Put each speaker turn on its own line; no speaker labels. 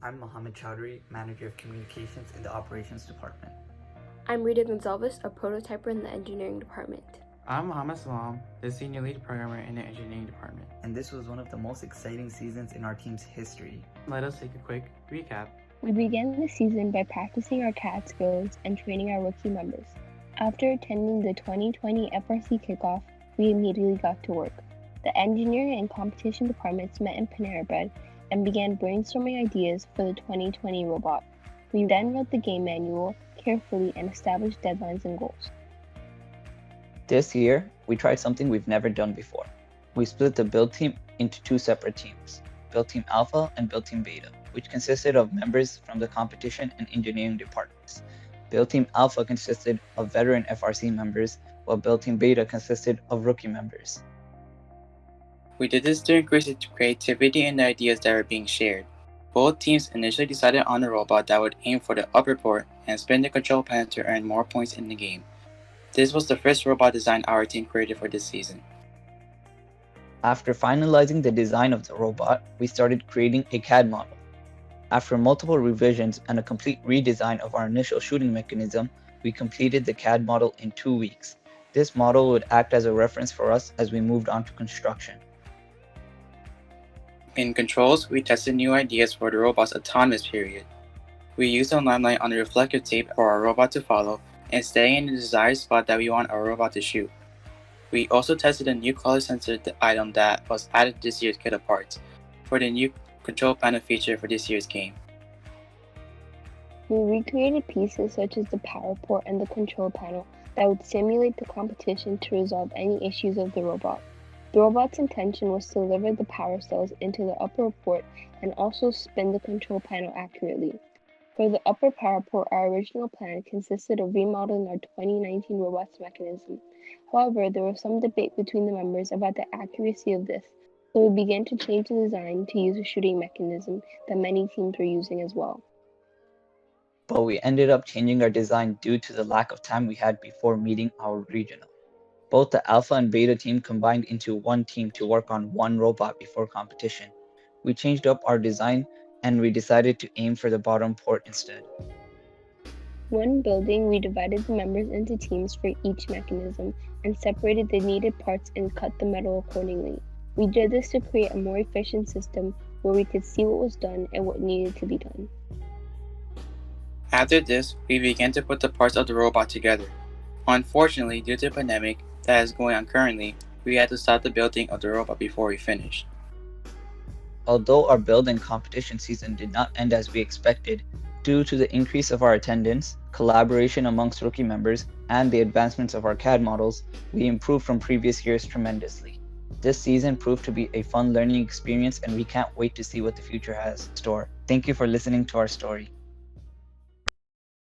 I'm Mohammed Chowdhury, Manager of Communications in the Operations Department.
I'm Rita Gonzalez, a prototyper in the Engineering Department.
I'm Muhammad Salam, the Senior Lead Programmer in the Engineering Department.
And this was one of the most exciting seasons in our team's history.
Let us take a quick recap.
We began the season by practicing our CAD skills and training our rookie members. After attending the 2020 FRC kickoff, we immediately got to work. The engineering and competition departments met in Panera Bread and began brainstorming ideas for the 2020 robot. We then wrote the game manual carefully and established deadlines and goals.
This year, we tried something we've never done before. We split the build team into two separate teams, Build Team Alpha and Build Team Beta, which consisted of members from the competition and engineering departments. Build Team Alpha consisted of veteran FRC members, while Build Team Beta consisted of rookie members.
We did this to increase the creativity and the ideas that were being shared. Both teams initially decided on a robot that would aim for the upper port and spin the control panel to earn more points in the game. This was the first robot design our team created for this season.
After finalizing the design of the robot, we started creating a CAD model. After multiple revisions and a complete redesign of our initial shooting mechanism, we completed the CAD model in 2 weeks. This model would act as a reference for us as we moved on to construction.
In controls, we tested new ideas for the robot's autonomous period. We used a limelight on the reflective tape for our robot to follow and stay in the desired spot that we want our robot to shoot. We also tested a new color sensor item that was added to this year's kit of parts for the new control panel feature for this year's game.
We recreated pieces such as the power port and the control panel that would simulate the competition to resolve any issues of the robot. The robot's intention was to deliver the power cells into the upper port and also spin the control panel accurately. For the upper power port, our original plan consisted of remodeling our 2019 robot's mechanism. However, there was some debate between the members about the accuracy of this, so we began to change the design to use a shooting mechanism that many teams were using as well.
But we ended up changing our design due to the lack of time we had before meeting our regional. Both the Alpha and Beta team combined into one team to work on one robot before competition. We changed up our design and we decided to aim for the bottom port instead.
When building, we divided the members into teams for each mechanism and separated the needed parts and cut the metal accordingly. We did this to create a more efficient system where we could see what was done and what needed to be done.
After this, we began to put the parts of the robot together. Unfortunately, due to the pandemic that is going on currently, we had to stop the building of the robot before we finished.
Although our build and competition season did not end as we expected, due to the increase of our attendance, collaboration amongst rookie members, and the advancements of our CAD models, we improved from previous years tremendously. This season proved to be a fun learning experience and we can't wait to see what the future has in store. Thank you for listening to our story.